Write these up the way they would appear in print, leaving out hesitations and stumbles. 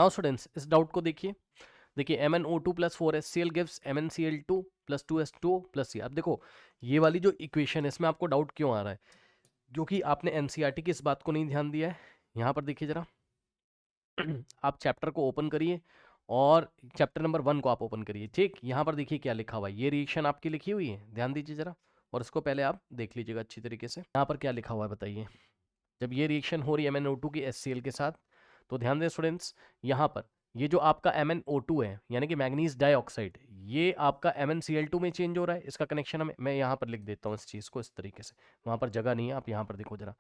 Now students इस doubt को देखिए, MnO2 plus 4HCl gives MnCl2 plus 2H2O plus C। अब देखो ये वाली जो इक्वेशन है इसमें आपको डाउट क्यों आ रहा है, क्योंकि आपने एनसीईआरटी की इस बात को नहीं ध्यान दिया है। यहाँ पर देखिए जरा आप चैप्टर को ओपन करिए और चैप्टर नंबर 1 को आप ओपन करिए। ठीक, यहाँ पर देखिए क्या लिखा हुआ है, ये रिएक्शन आपकी लिखी हुई है, ध्यान दीजिए जरा, और इसको पहले आप देख लीजिएगा अच्छी तरीके से। यहाँ पर क्या लिखा हुआ है बताइए, जब ये रिएक्शन हो रही है MnO2 की HCl के साथ, तो ध्यान दें स्टूडेंट्स, यहाँ पर ये जो आपका MnO2 है यानी कि मैग्नीज डाइऑक्साइड, ये आपका MnCl2 में चेंज हो रहा है। इसका कनेक्शन मैं यहाँ पर लिख देता हूँ इस चीज़ को इस तरीके से, वहाँ पर जगह नहीं है, आप यहाँ पर देखो जरा।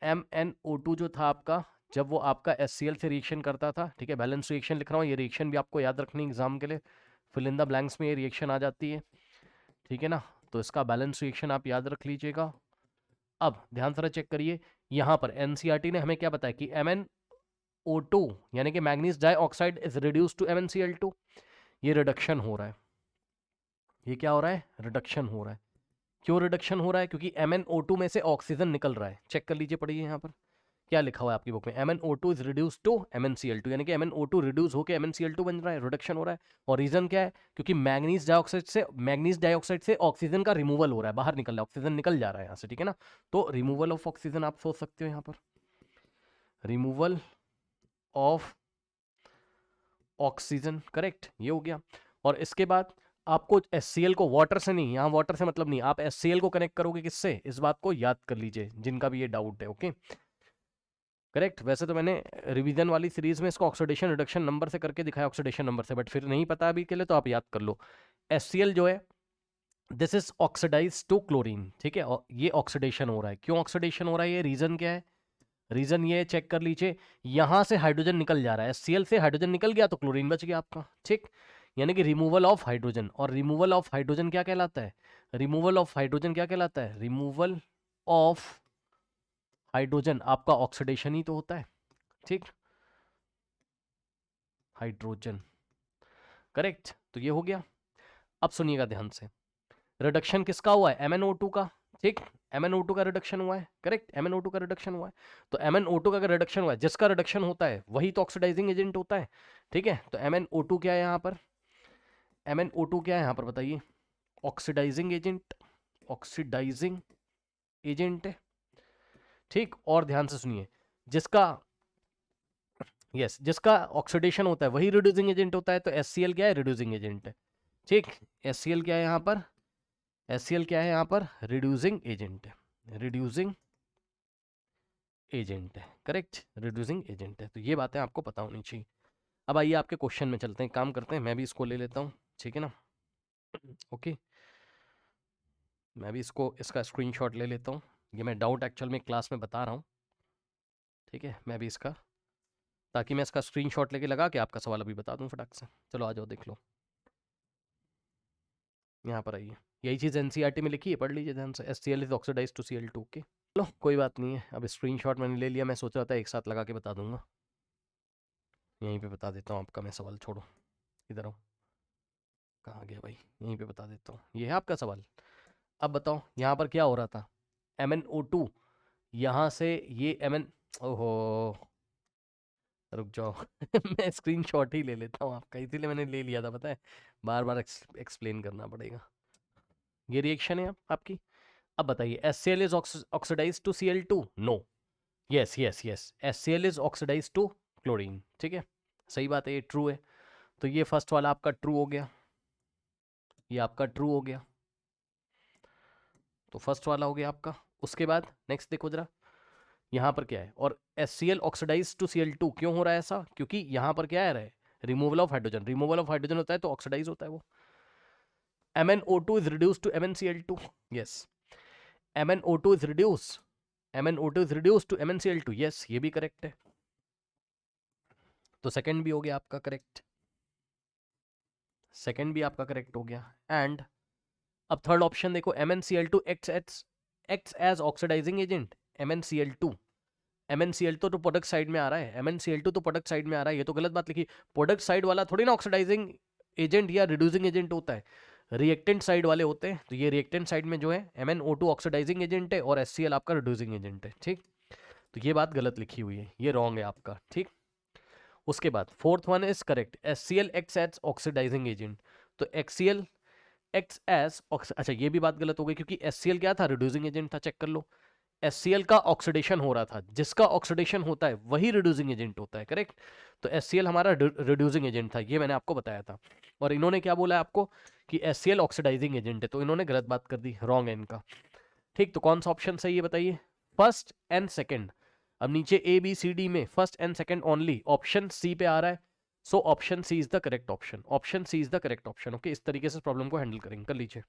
MnO2 जो था आपका, जब वो आपका HCl से रिएक्शन करता था, ठीक है, बैलेंस रिएक्शन लिख रहा हूँ, ये रिएक्शन भी आपको याद रखनी एग्जाम के लिए, फिल इन द ब्लैंक्स में ये रिएक्शन आ जाती है, ठीक है ना, तो इसका बैलेंस रिएक्शन आप याद रख लीजिएगा। अब ध्यान से चेक करिए, यहाँ पर एनसीईआरटी ने हमें क्या बताया कि MnO2 यानी कि manganese dioxide is reduce to MnCl2, ये रिडक्शन हो रहा है। ये क्या हो रहा है, रिडक्शन हो रहा है। क्यों रिडक्शन हो रहा है, क्योंकि MnO2 में से ऑक्सीजन निकल रहा है। चेक कर लीजिए, पढ़िए यहाँ पर क्या लिखा हुआ है आपकी बुक में, MnO2 is reduce to MnCl2 यानी कि MnO2 रिड्यूस होकर MnCl2 बन रहा है, रिडक्शन हो रहा है। और रीजन क्या है, क्योंकि मैग्नीज डाइऑक्साइड से ऑक्सीजन का रिमूवल हो रहा है, बाहर निकल रहा है, ऑक्सीजन निकल जा रहा है यहाँ से, ठीक है ना। तो रिमूवल ऑफ ऑक्सीजन आप सोच सकते हो यहाँ पर, रिमूवल ऑफ ऑक्सीजन, करेक्ट, ये हो गया। और इसके बाद आपको HCl को वाटर से नहीं, यहाँ वाटर से मतलब नहीं, आप HCl को कनेक्ट करोगे किससे, इस बात को याद कर लीजिए जिनका भी ये डाउट है। Okay, correct. वैसे तो मैंने रिवीजन वाली सीरीज में इसको ऑक्सीडेशन रिडक्शन नंबर से करके दिखाया, ऑक्सीडेशन नंबर से, बट फिर नहीं पता अभी के लिए तो आप याद कर लो। HCl जो है this is oxidize to chlorine, ठीक है, ये ऑक्सीडेशन हो रहा है। क्यों ऑक्सीडेशन हो रहा है, ये रीजन क्या है, रीजन ये चेक कर लीजिए, यहां से हाइड्रोजन निकल जा रहा है, HCl से हाइड्रोजन निकल गया तो क्लोरीन बच गया आपका, ठीक, यानी कि रिमूवल ऑफ हाइड्रोजन। और रिमूवल ऑफ हाइड्रोजन क्या कहलाता है, रिमूवल ऑफ हाइड्रोजन क्या कहलाता है, रिमूवल ऑफ हाइड्रोजन आपका ऑक्सीडेशन ही तो होता है, ठीक, हाइड्रोजन, करेक्ट। तो ये हो गया। अब सुनिएगा ध्यान से, रिडक्शन किसका हुआ है, MnO2 का, ठीक, MnO2 का रिडक्शन हुआ है, करेक्ट, MnO2 का रिडक्शन हुआ है। तो MnO2 का अगर रिडक्शन हुआ है, जिसका रिडक्शन होता है वही तो ऑक्सीडाइजिंग एजेंट होता है, ठीक है। तो MnO2 क्या है यहाँ पर, MnO2 क्या है यहाँ पर बताइए, ऑक्सीडाइजिंग एजेंट, ऑक्सीडाइजिंग एजेंट है, ठीक। और ध्यान से सुनिए, जिसका जिसका ऑक्सीडेशन होता है वही रिड्यूसिंग एजेंट होता है, तो HCl क्या है, रिड्यूसिंग एजेंट है, ठीक। HCl क्या है यहाँ पर, HCl क्या है यहाँ पर, रिड्यूसिंग एजेंट है, रिड्यूसिंग एजेंट है, करेक्ट, रिड्यूसिंग एजेंट है। तो ये बातें आपको पता होनी चाहिए। अब आइए आपके क्वेश्चन में चलते हैं, काम करते हैं, मैं भी इसको ले लेता हूँ, ठीक है ना, ओके, मैं भी इसका स्क्रीनशॉट ले लेता हूँ। ये मैं डाउट एक्चुअल में क्लास में बता रहा हूँ, ठीक है, मैं भी इसका, ताकि मैं इसका स्क्रीनशॉट लेके लगा के आपका सवाल अभी बता दूँ फटाक से। चलो आ जाओ देख लो, यहाँ पर आइए, यही चीज़ एनसीईआरटी में लिखी है, पढ़ लीजिए ध्यान से, HCl is oxidize to Cl2 के। चलो कोई बात नहीं है, अब स्क्रीनशॉट मैंने ले लिया, मैं सोच रहा था एक साथ लगा के बता दूंगा, यहीं पे बता देता हूँ आपका मैं सवाल, छोड़ो इधर आओ, कहाँ गया भाई, यहीं पे बता देता हूँ, ये है आपका सवाल। अब बताओ यहाँ पर क्या हो रहा था, MnO2 यहाँ से ये ओहो, रुक जाओ मैं स्क्रीनशॉट ही ले लेता हूँ आपका, इसीलिए मैंने ले लिया था, पता है, बार बार एक्सप्लेन करना पड़ेगा। ये रिएक्शन है आपकी। अब बताइए, HCl is oxidize to Cl2, no, yes yes yes, HCl is oxidize to chlorine, ठीक है, सही बात है, ये ट्रू है। तो ये फर्स्ट वाला आपका ट्रू हो गया, ये आपका ट्रू हो गया, तो फर्स्ट वाला हो गया आपका। उसके बाद नेक्स्ट देखो जरा, यहाँ पर क्या है, और HCl ऑक्सीडाइज टू Cl2 क्यों हो रहा है ऐसा, क्योंकि यहाँ पर क्या है, removal of hydrogen, removal of hydrogen होता है तो ऑक्सीडाइज होता है वो। MnO2 is reduced to MnCl2, yes, MnO2 is reduced, MnO2 is reduced to MnCl2, yes, ये भी करेक्ट है, तो सेकंड भी हो गया आपका करेक्ट, सेकंड भी आपका करेक्ट हो गया। एंड अब थर्ड ऑप्शन देखो, MnCl2 acts as oxidising agent, MnCl2 तो प्रोडक्ट साइड में आ रहा है, MnCl2 तो प्रोडक्ट साइड में आ रहा है, ये तो गलत बात लिखी, प्रोडक्ट साइड वाला थोड़ी ना ऑक्सीडाइजिंग एजेंट या रिड्यूसिंग एजेंट होता है, रिएक्टेंट साइड वाले होते हैं। तो ये रिएक्टेंट साइड में जो है MnO2 ऑक्सीडाइजिंग एजेंट है और HCl आपका रिड्यूसिंग एजेंट है, ठीक। तो ये बात गलत लिखी हुई है, ये रॉन्ग है आपका, ठीक। उसके बाद fourth one is correct, HCl acts as oxidizing agent. तो HCl एक्ट्स एज, अच्छा ये भी बात गलत हो गई क्योंकि HCl क्या था, रिड्यूसिंग एजेंट था, चेक कर लो। HCl का ऑक्सीडेशन हो रहा था, जिसका ऑक्सीडेशन होता है वही रिड्यूसिंग एजेंट होता है, करेक्ट। तो HCl हमारा रिड्यूसिंग एजेंट था, ये मैंने आपको बताया था। और इन्होंने क्या बोला आपको कि HCl ऑक्सीडाइजिंग एजेंट है, तो इन्होंने गलत बात कर दी, रॉन्ग है इनका। ठीक, तो कौन सा ऑप्शन सही है बताइए, फर्स्ट एंड सेकंड। अब नीचे ए बी सी डी में first and second only, option C पे आ रहा है, so option C is the correct option, option C is the correct option. Okay, इस तरीके से प्रॉब्लम को हैंडल करेंगे, कर लीजिए।